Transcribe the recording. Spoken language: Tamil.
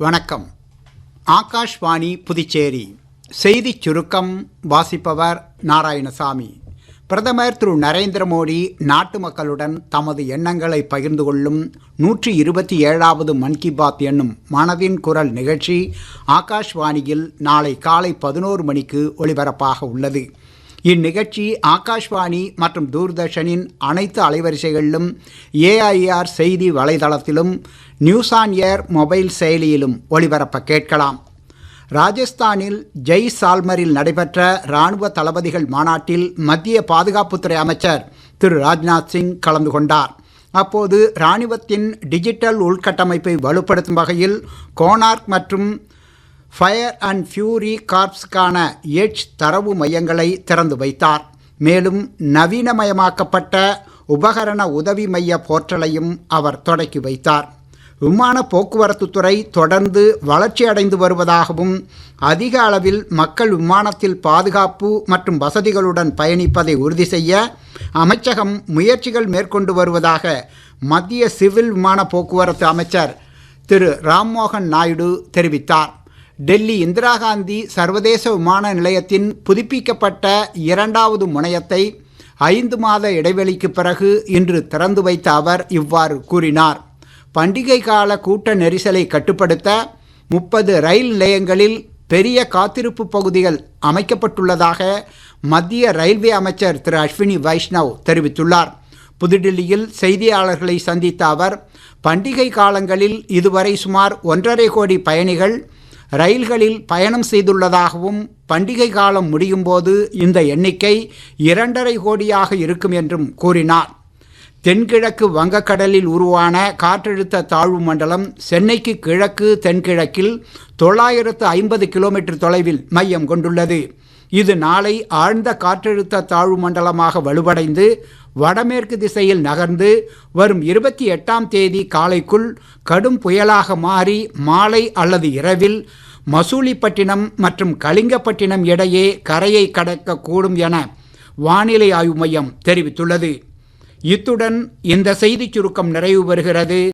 வணக்கம். ஆகாஷ்வாணி புதுச்சேரி செய்திச் சுருக்கம் வாசிப்பவர் நாராயணசாமி. பிரதமர் திரு நரேந்திர மோடி நாட்டு மக்களுடன் தமது எண்ணங்களை பகிர்ந்து கொள்ளும் 127வது மன் கி பாத் என்னும் மனதின் குரல் நிகழ்ச்சி ஆகாஷ்வாணியில் நாளை காலை 11 மணிக்கு ஒலிபரப்பாக உள்ளது. இந்நிகழ்ச்சி ஆகாஷ்வாணி மற்றும் தூர்தர்ஷனின் அனைத்து அலைவரிசைகளிலும், ஏஐஆர் செய்தி வலைதளத்திலும், நியூஸ் ஆன் ஏர் மொபைல் செயலியிலும் ஒளிபரப்ப கேட்கலாம். ராஜஸ்தானில் ஜெய்சால்மரில் நடைபெற்ற இராணுவ தளபதிகள் மாநாட்டில் மத்திய பாதுகாப்புத்துறை அமைச்சர் திரு ராஜ்நாத் சிங் கலந்து கொண்டார். அப்போது இராணுவத்தின் டிஜிட்டல் உள்கட்டமைப்பை வலுப்படுத்தும் வகையில் கோனார்க் மற்றும் ஃபயர் அண்ட் ஃபியூரி கார்ப்ஸ்க்கான எட்ஜ் தரவு மையங்களை திறந்து வைத்தார். மேலும் நவீனமயமாக்கப்பட்ட உபகரண உதவி மைய போர்ட்டலையும் அவர் தொடக்கி வைத்தார். விமான போக்குவரத்து துறை தொடர்ந்து வளர்ச்சியடைந்து வருவதாகவும், அதிக அளவில் மக்கள் விமானத்தில் பாதுகாப்பு மற்றும் வசதிகளுடன் பயணிப்பதை உறுதி செய்ய அமைச்சகம் முயற்சிகள் மேற்கொண்டு வருவதாக மத்திய சிவில் விமான போக்குவரத்து அமைச்சர் திரு ராம்மோகன் நாயுடு தெரிவித்தார். டெல்லி இந்திரா காந்தி சர்வதேச விமான நிலையத்தின் புதுப்பிக்கப்பட்ட 2வது முனையத்தை 5 மாத இடைவெளிக்கு பிறகு இன்று திறந்து வைத்த அவர் இவ்வாறு கூறினார். பண்டிகை கால கூட்ட நெரிசலை கட்டுப்படுத்த 30 ரயில் நிலையங்களில் பெரிய காத்திருப்பு பகுதிகள் அமைக்கப்பட்டுள்ளதாக மத்திய ரயில்வே அமைச்சர் திரு அஸ்வினி வைஷ்ணவ் தெரிவித்துள்ளார். புதுடில்லியில் செய்தியாளர்களை சந்தித்த அவர், பண்டிகை காலங்களில் இதுவரை சுமார் 1.5 கோடி பயணிகள் ரயில்களில் பயணம் செய்துள்ளதாகவும், பண்டிகை காலம் முடியும் போது இந்த எண்ணிக்கை 2.5 கோடியாக இருக்கும் என்றும் கூறினார். தென்கிழக்கு வங்கக்கடலில் உருவான காற்றழுத்த தாழ்வு மண்டலம் சென்னைக்கு கிழக்கு தென்கிழக்கில் 950 கிலோமீட்டர் தொலைவில் மையம் கொண்டுள்ளது. இது நாளை ஆழ்ந்த காற்றழுத்த தாழ்வு மண்டலமாக வலுவடைந்து வடமேற்கு திசையில் நகர்ந்து வரும் 28ஆம் தேதி காலைக்குள் கடும் புயலாக மாறி மாலை அல்லது இரவில் மசூலிப்பட்டினம் மற்றும் கலிங்கப்பட்டினம் இடையே கரையை கடக்கக்கூடும் என வானிலை ஆய்வு மையம் தெரிவித்துள்ளது. இத்துடன் இந்த செய்திச் சுருக்கம் நிறைவு பெறுகிறது.